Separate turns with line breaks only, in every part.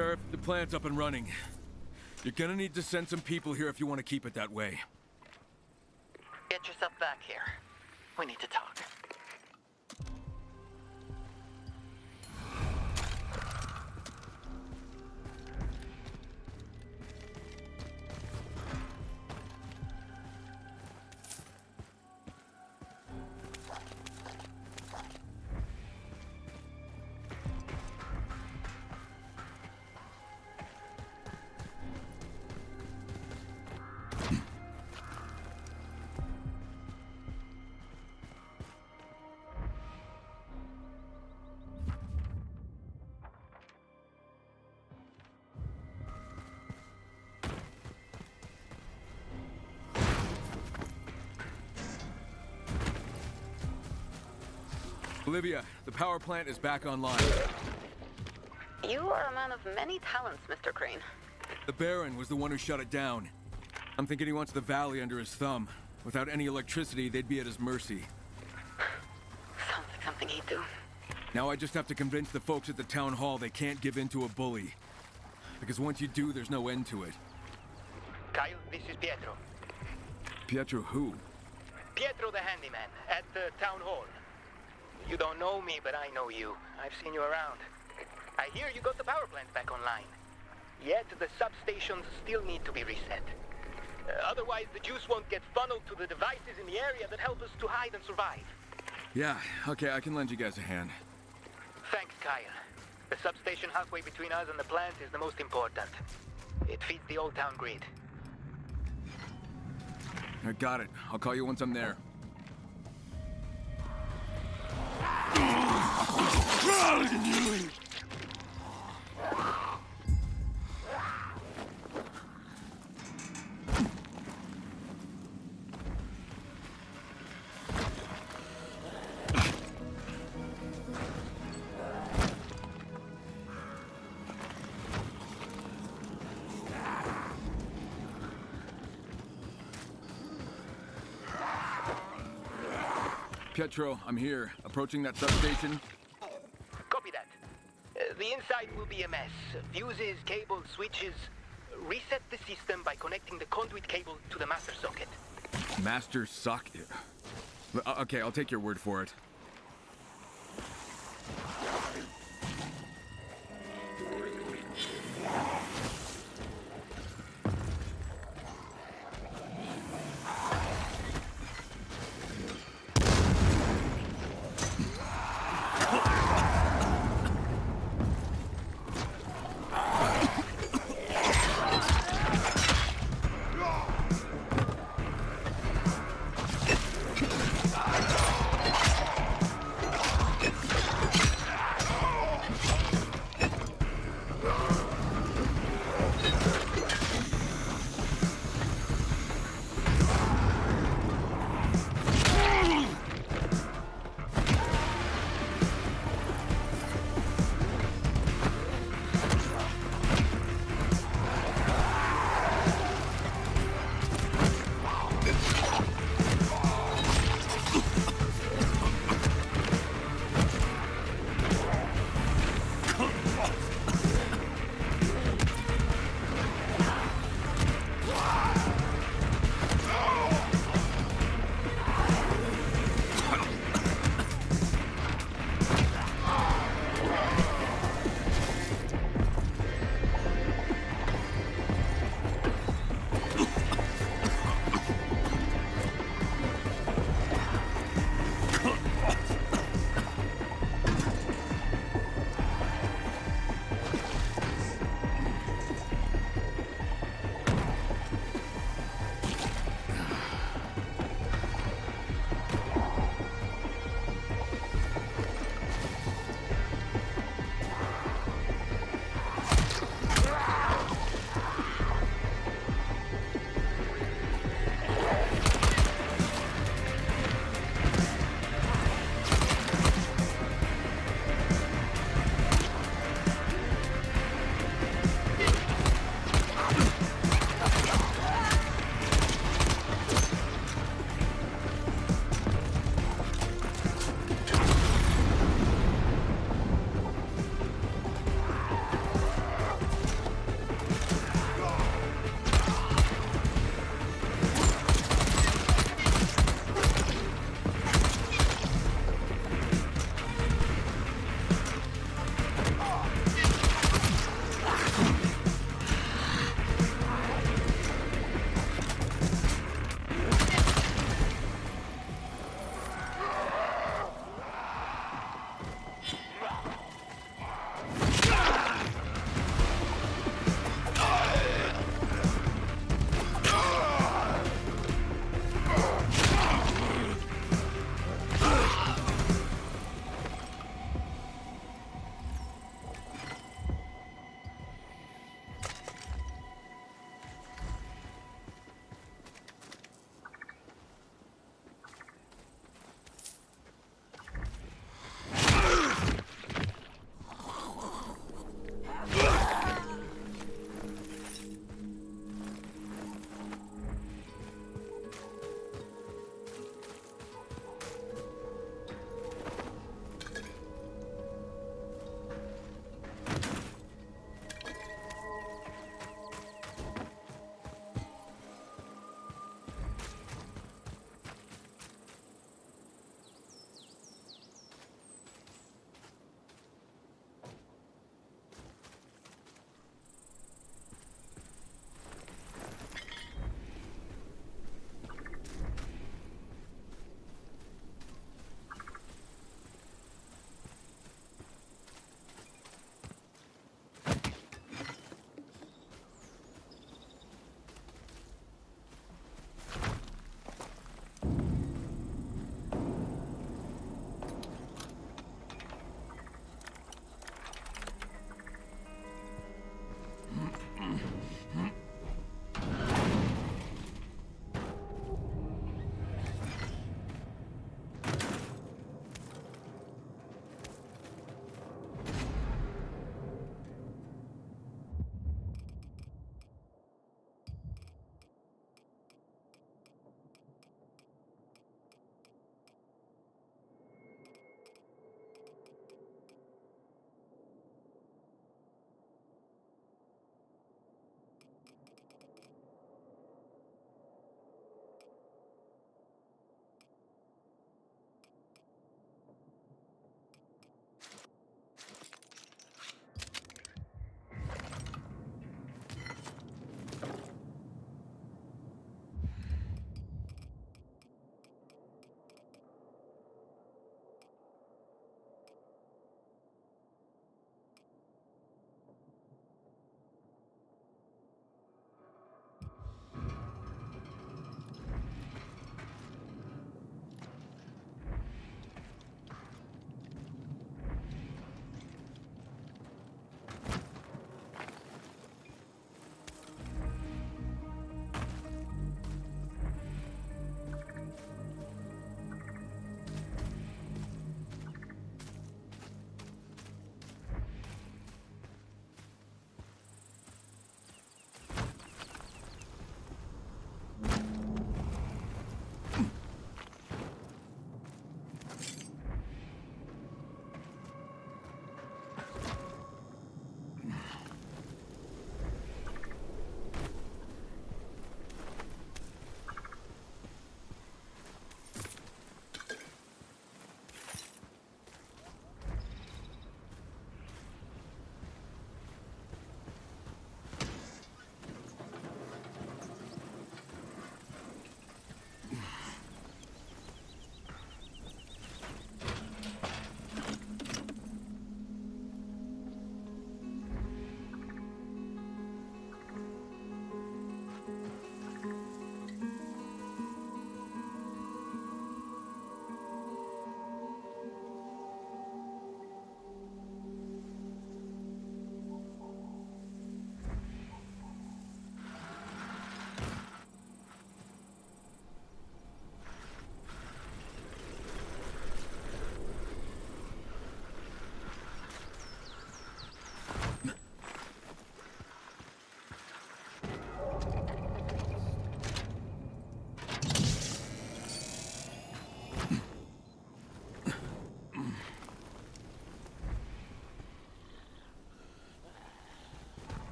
Sheriff, the plant's up and running. You're gonna need to send some people here if you want to keep it that way.
Get yourself back here. We need to talk.
Olivia, the power plant is back online.
You are a man of many talents, Mr. Crane.
The Baron was the one who shut it down. I'm thinking he wants the valley under his thumb. Without any electricity, they'd be at his mercy.
Sounds like something he'd do.
Now I just have to convince the folks at the town hall they can't give in to a bully. Because once you do, there's no end to it.
Kyle, this is Pietro.
Pietro who?
Pietro the handyman, at the town hall. You don't know me, but I know you. I've seen you around. I hear you got the power plant back online. Yet the substations still need to be reset. Otherwise, the juice won't get funneled to the devices in the area that help us to hide and survive.
Yeah, okay, I can lend you guys a hand.
Thanks, Kyle. The substation halfway between us and the plant is the most important. It feeds the old town grid.
I got it. I'll call you once I'm there. Pietro, I'm here. Approaching that substation.
Copy that. The inside will be a mess. Fuses, cables, switches. Reset the system by connecting the conduit cable to the master socket.
Master socket? Okay, I'll take your word for it.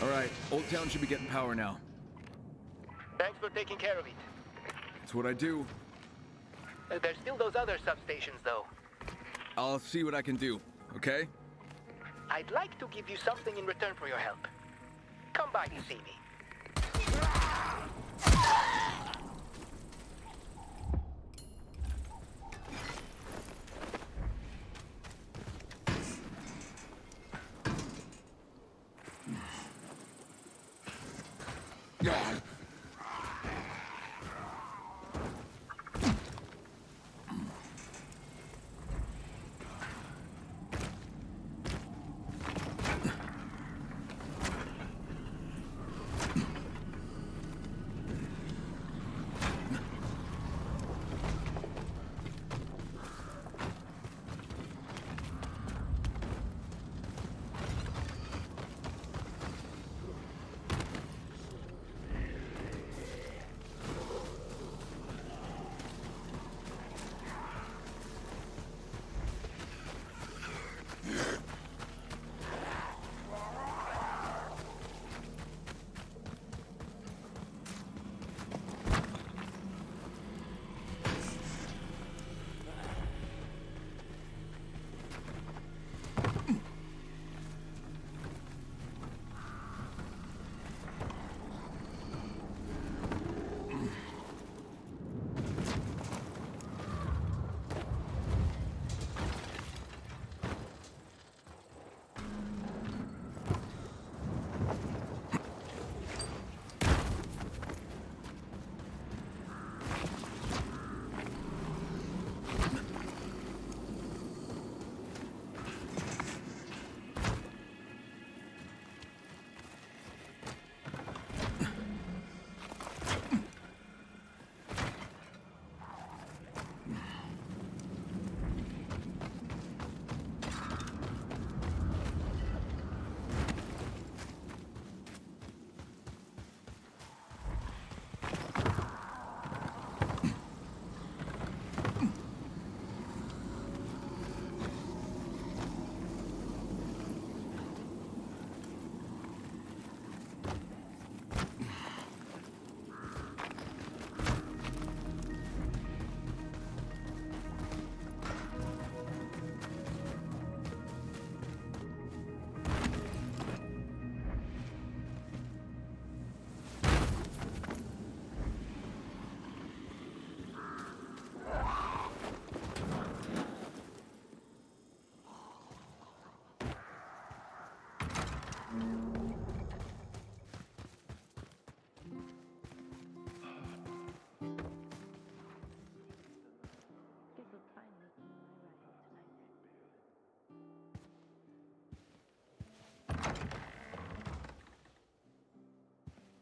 All right, Old Town should be getting power now.
Thanks for taking care of it.
That's what I do.
There's still those other substations, though.
I'll see what I can do, okay?
I'd like to give you something in return for your help. Come by to see me.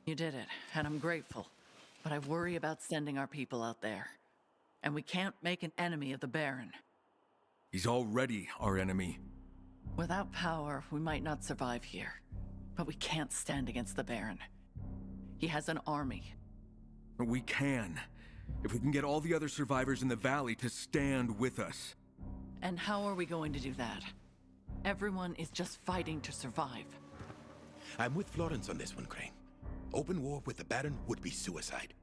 You did it, and I'm grateful. But I worry about sending our people out there. And we can't make an enemy of the Baron.
He's already our enemy.
Without power, we might not survive here. But we can't stand against the Baron. He has an army.
We can. If we can get all the other survivors in the valley to stand with us.
And how are we going to do that? Everyone is just fighting to survive.
I'm with Florence on this one, Crane. Open war with the Baron would be suicide.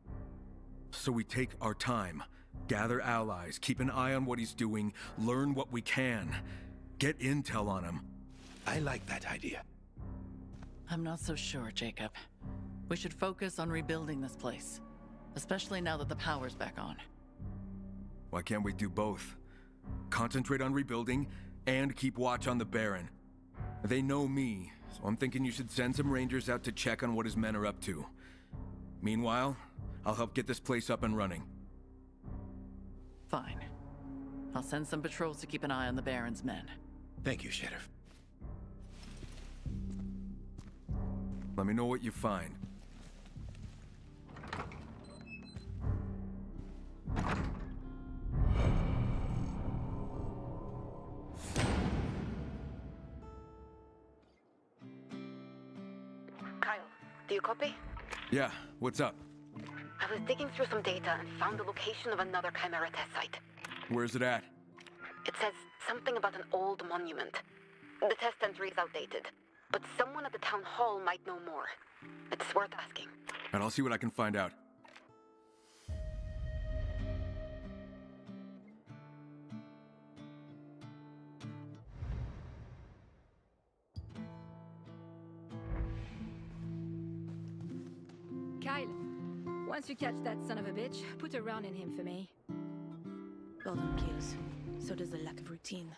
So we take our time, gather allies, keep an eye on what he's doing, learn what we can, get intel on him.
I like that idea.
I'm not so sure, Jacob. We should focus on rebuilding this place. Especially now that the power's back on.
Why can't we do both? Concentrate on rebuilding and keep watch on the Baron. They know me, so I'm thinking you should send some rangers out to check on what his men are up to. Meanwhile, I'll help get this place up and running.
Fine. I'll send some patrols to keep an eye on the Baron's men.
Thank you, Sheriff.
Let me know what you find.
Kyle, do you copy?
Yeah, what's up?
I was digging through some data and found the location of another Chimera test site.
Where's it at?
It says something about an old monument. The test entry is outdated. but someone at the town hall might know more. It's worth asking.
And I'll see what I can find out.
Kyle, once you catch that son of a bitch, put a round in him for me.
Golden kills. So does the lack of routine.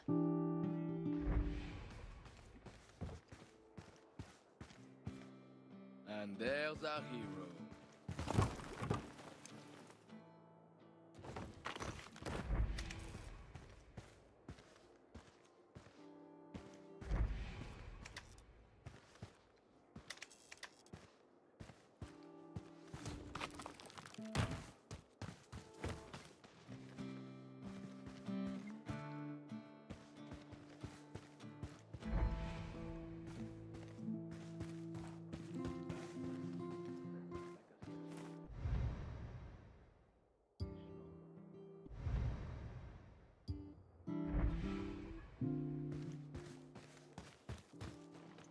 And there's our hero.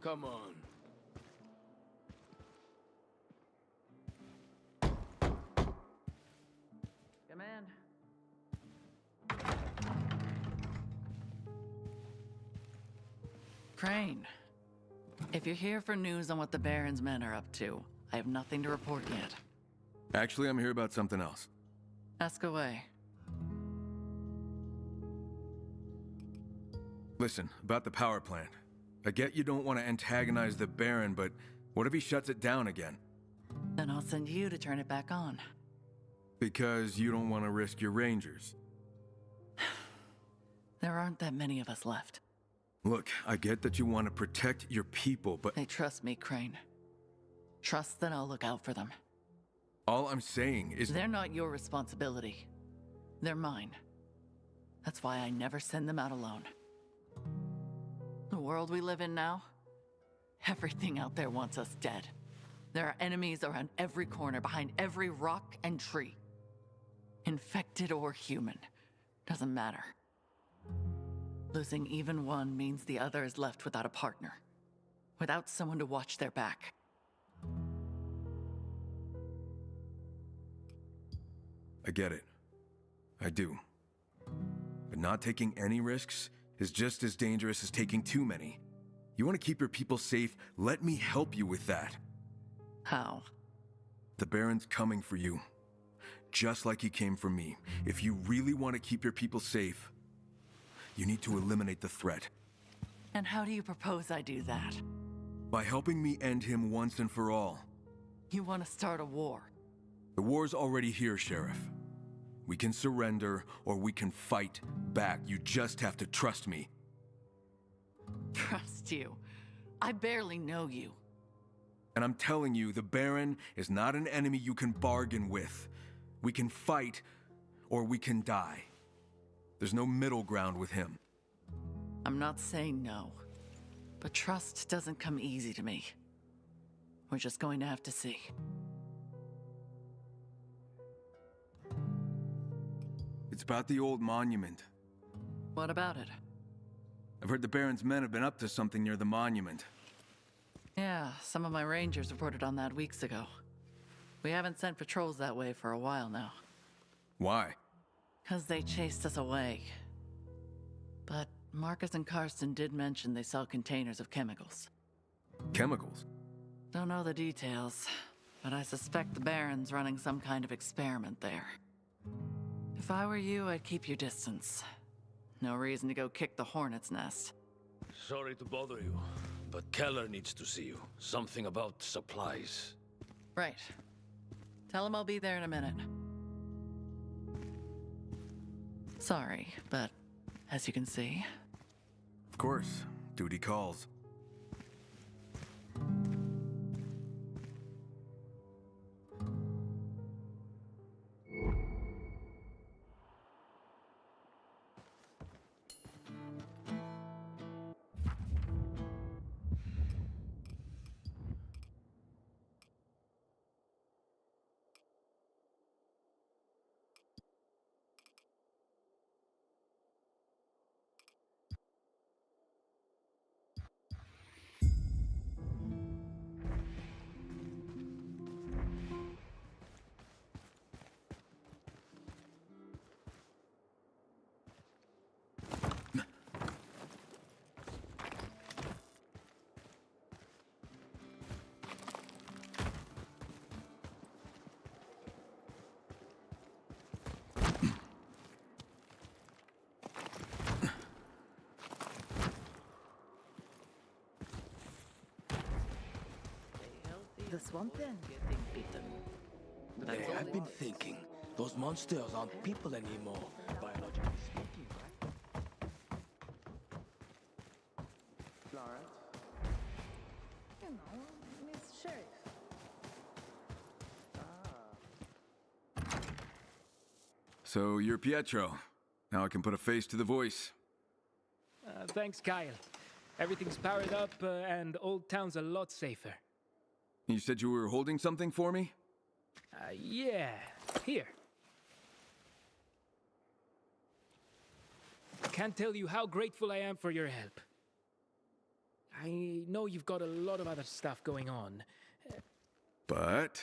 Come on.
Come in. Crane, if you're here for news on what the Baron's men are up to, I have nothing to report yet.
Actually, I'm here about something else.
Ask away.
Listen, about the power plant. I get you don't want to antagonize the Baron, but what if he shuts it down again?
Then I'll send you to turn it back on.
Because you don't want to risk your rangers.
There aren't that many of us left.
Look, I get that you want to protect your people, but
They trust me, Crane. Trust that I'll look out for them.
all I'm saying is...
They're not your responsibility. They're mine. That's why I never send them out alone. The world we live in now, everything out there wants us dead. There are enemies around every corner, behind every rock and tree. Infected or human, doesn't matter. Losing even one means the other is left without a partner, without someone to watch their back.
I get it. I do. But not taking any risks is just as dangerous as taking too many. You want to keep your people safe, let me help you with that.
How?
The Baron's coming for you. Just like he came for me. If you really want to keep your people safe, you need to eliminate the threat.
And how do you propose I do that?
By helping me end him once and for all.
You want to start a war?
The war's already here, Sheriff. We can surrender, or we can fight back. You just have to trust me.
Trust you? I barely know you.
And I'm telling you, the Baron is not an enemy you can bargain with. We can fight, or we can die. There's no middle ground with him.
I'm not saying no, but trust doesn't come easy to me. We're just going to have to see.
It's about the old monument.
What about it?
I've heard the Baron's men have been up to something near the monument.
Yeah, some of my rangers reported on that weeks ago. We haven't sent patrols that way for a while now.
Why?
'Cause they chased us away. But Marcus and Karsten did mention they saw containers of chemicals.
Chemicals?
Don't know the details, but I suspect the Baron's running some kind of experiment there. If I were you, I'd keep your distance. No reason to go kick the hornet's nest.
Sorry to bother you, but Keller needs to see you. Something about supplies.
Right. Tell him I'll be there in a minute. Sorry, but as you can see...
Of course. Duty calls.
The swamp then?
Getting bitten.
Hey, I've been thinking. Those monsters aren't people anymore, biologically speaking, right?
Florence?
You know, Miss Sheriff.
So you're Pietro. Now I can put a face to the voice.
Thanks, Kyle. Everything's powered up, and Old Town's a lot safer.
You said you were holding something for me?
Yeah. Here. Can't tell you how grateful I am for your help. I know you've got a lot of other stuff going on.
But...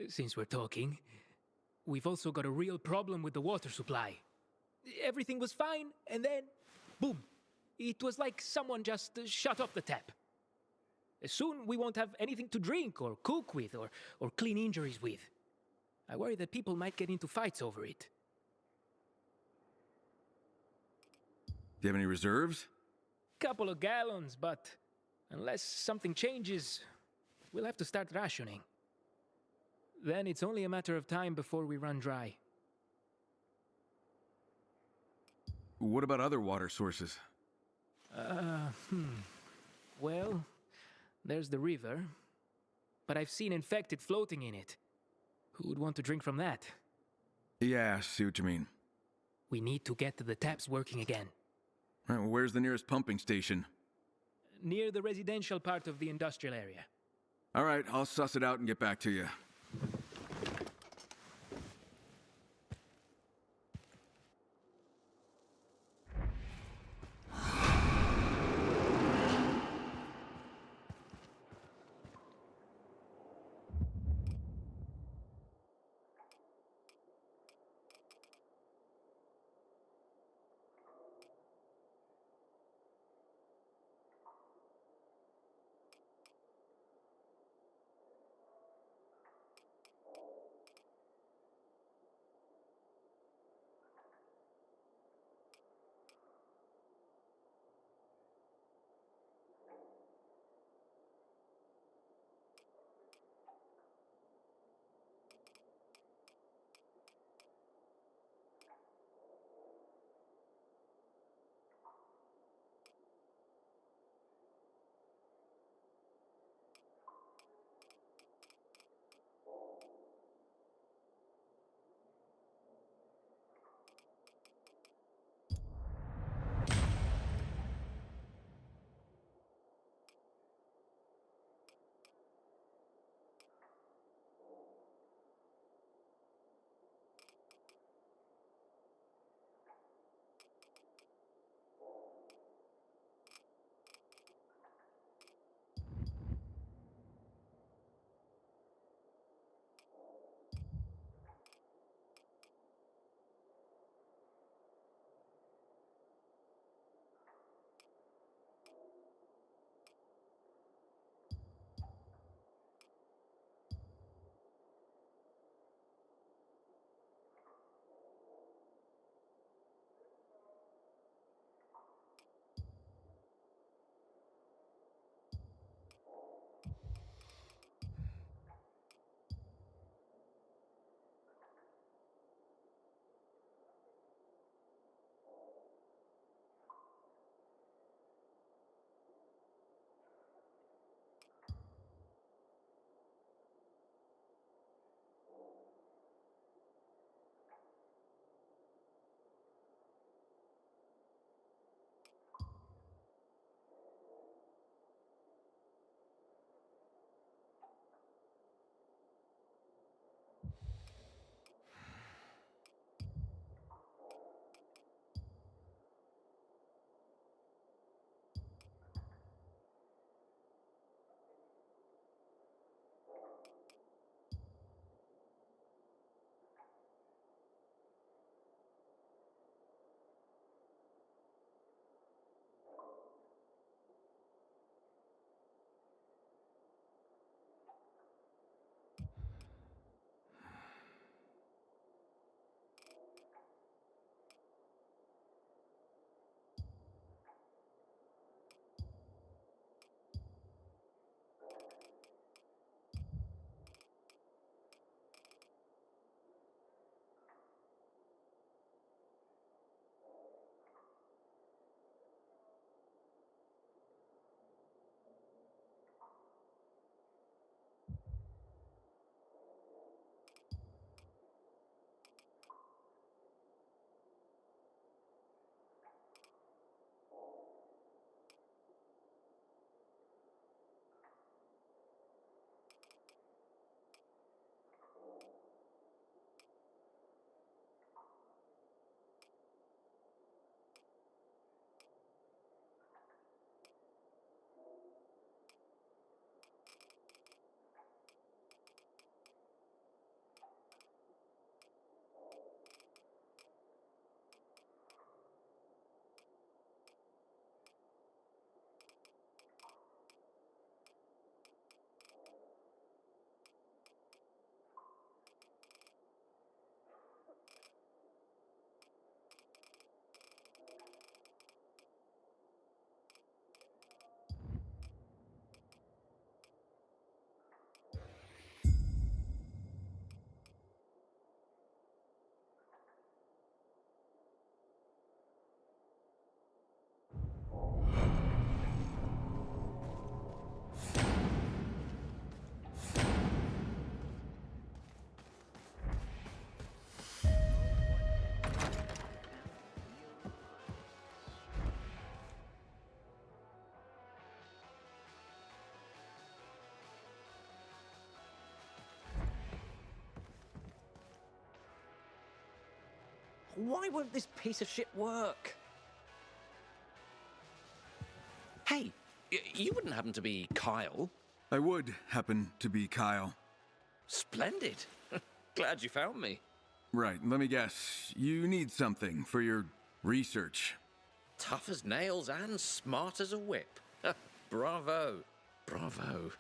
Since we're talking, we've also got a real problem with the water supply. Everything was fine, and then, boom. It was like someone just shut off the tap. Soon we won't have anything to drink or cook with or clean injuries with. I worry that people might get into fights over it.
Do you have any reserves?
Couple of gallons, but unless something changes, we'll have to start rationing. Then it's only a matter of time before we run dry.
What about other water sources?
Well, there's the river, but I've seen infected floating in it. Who would want to drink from that?
Yeah, I see what you mean.
We need to get the taps working again.
Right, well, where's the nearest pumping station?
Near the residential part of the industrial area.
All right, I'll suss it out and get back to you.
Why won't this piece of shit work? Hey, you wouldn't happen to be Kyle?
I would happen to be Kyle.
Splendid. Glad you found me.
Right, let me guess. You need something for your research.
Tough as nails and smart as a whip. Bravo. Bravo.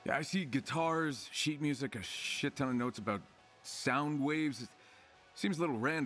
Yeah, I see guitars, sheet music, a shit ton of notes about sound waves. It seems a little random.